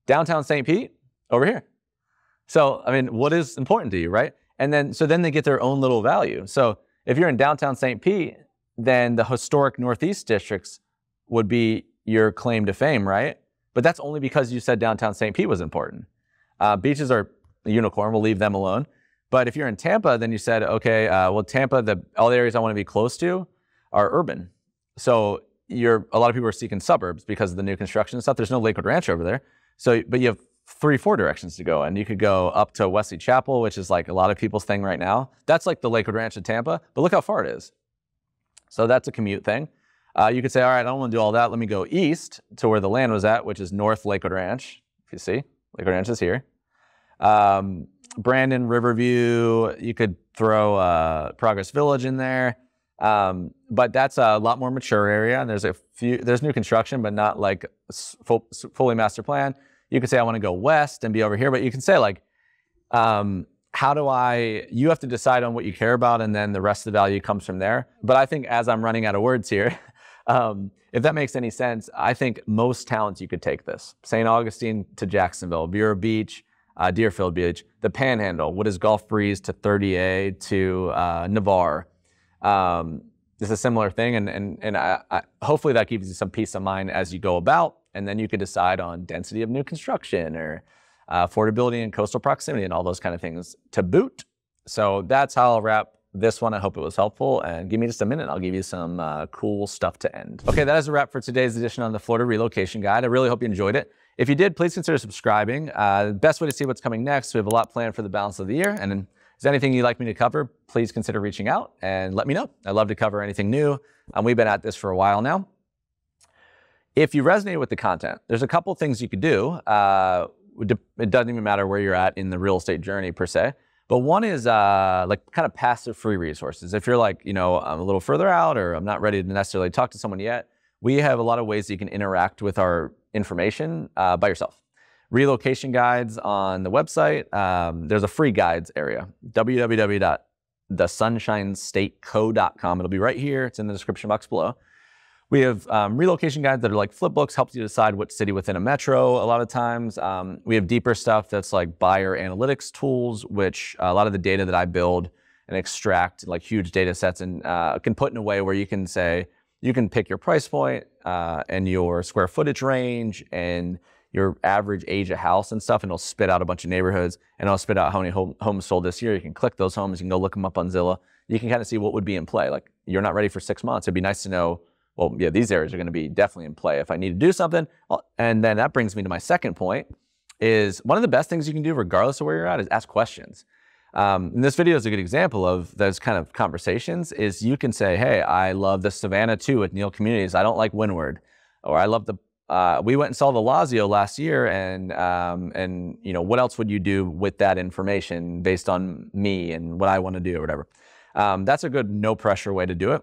Downtown St. Pete, over here. So, I mean, what is important to you, right? And then, so then they get their own little value. So if you're in downtown St. Pete, then the historic Northeast districts would be your claim to fame, right? But that's only because you said downtown St. Pete was important. Beaches are a unicorn, we'll leave them alone. But if you're in Tampa, then you said, okay, well, Tampa, all the areas I want to be close to are urban. So a lot of people are seeking suburbs because of the new construction and stuff. There's no Lakewood Ranch over there. So, but you have 3-4 directions to go. And you could go up to Wesley Chapel, which is like a lot of people's thing right now. That's like the Lakewood Ranch in Tampa, but look how far it is. So that's a commute thing. You could say, all right, I don't want to do all that. Let me go east to where the land was at, which is North Lakewood Ranch. If you see, Lakewood Ranch is here. Brandon, Riverview, you could throw Progress Village in there. But that's a lot more mature area, and there's new construction, but not like fully master plan. You could say, I want to go west and be over here, but you can say like, you have to decide on what you care about, and then the rest of the value comes from there. But I think as I'm running out of words here, if that makes any sense, I think most towns you could take this. St. Augustine to Jacksonville, Vero Beach, Deerfield Beach, the Panhandle, what is Gulf Breeze to 30A to Navarre. It's a similar thing, and I hopefully that gives you some peace of mind as you go about, and then you could decide on density of new construction or affordability and coastal proximity and all those kind of things to boot. So that's how I'll wrap this one. I hope it was helpful, and give me just a minute. I'll give you some cool stuff to end. Okay, that is a wrap for today's edition on the Florida Relocation Guide. I really hope you enjoyed it. If you did, please consider subscribing. The best way to see what's coming next, we have a lot planned for the balance of the year, and then if there's anything you'd like me to cover, please consider reaching out and let me know. I love to cover anything new. We've been at this for a while now. If you resonate with the content, there's a couple things you could do. it doesn't even matter where you're at in the real estate journey per se. But one is like kind of passive free resources. If you're like, I'm a little further out or I'm not ready to necessarily talk to someone yet, we have a lot of ways that you can interact with our information by yourself. Relocation guides on the website. There's a free guides area, www.thesunshinestateco.com. It'll be right here. It's in the description box below. We have relocation guides that are like flip books, helps you decide what city within a metro a lot of times. We have deeper stuff that's like buyer analytics tools, which a lot of the data that I build and extract like huge data sets and can put in a way where you can say, you can pick your price point and your square footage range and your average age of house and stuff, and it'll spit out a bunch of neighborhoods and it'll spit out how many homes sold this year. You can click those homes, you can go look them up on Zillow. You can kind of see what would be in play. Like you're not ready for 6 months. It'd be nice to know, well, yeah, these areas are going to be definitely in play if I need to do something. And then that brings me to my second point is one of the best things you can do regardless of where you're at is ask questions. And this video is a good example of those kind of conversations is you can say, hey, I love the Savannah 2 with Neal Communities. I don't like Windward. Or I love the, we went and saw the Lazio last year and what else would you do with that information based on me and what I want to do or whatever. That's a good no pressure way to do it.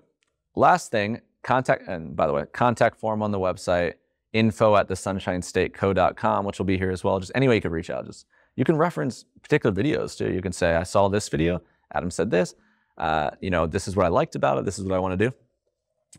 Last thing, and by the way, contact form on the website, info@thesunshinestateco.com, which will be here as well. Just any way you could reach out. You can reference particular videos too. You can say, I saw this video, Adam said this, this is what I liked about it, this is what I want to do.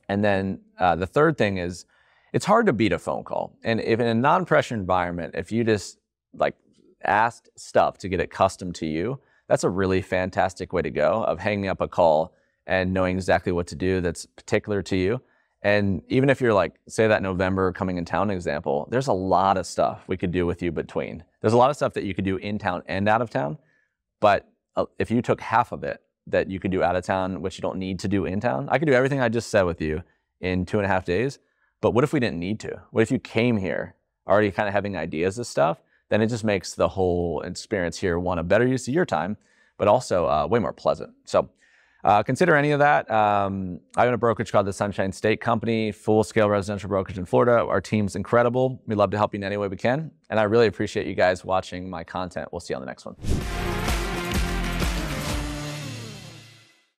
And then the third thing is, it's hard to beat a phone call. And if in a non-pressure environment, if you just like asked stuff to get it custom to you, that's a really fantastic way to go of hanging up a call and knowing exactly what to do that's particular to you. And even if you're like, say that November coming in town example, there's a lot of stuff we could do with you between. There's a lot of stuff that you could do in town and out of town. But if you took half of it that you could do out of town, which you don't need to do in town, I could do everything I just said with you in 2.5 days. But what if we didn't need to? What if you came here already kind of having ideas of stuff? Then it just makes the whole experience here, one, a better use of your time, but also way more pleasant. So consider any of that. I own a brokerage called the Sunshine State Company, full-scale residential brokerage in Florida. Our team's incredible. We'd love to help you in any way we can. And I really appreciate you guys watching my content. We'll see you on the next one.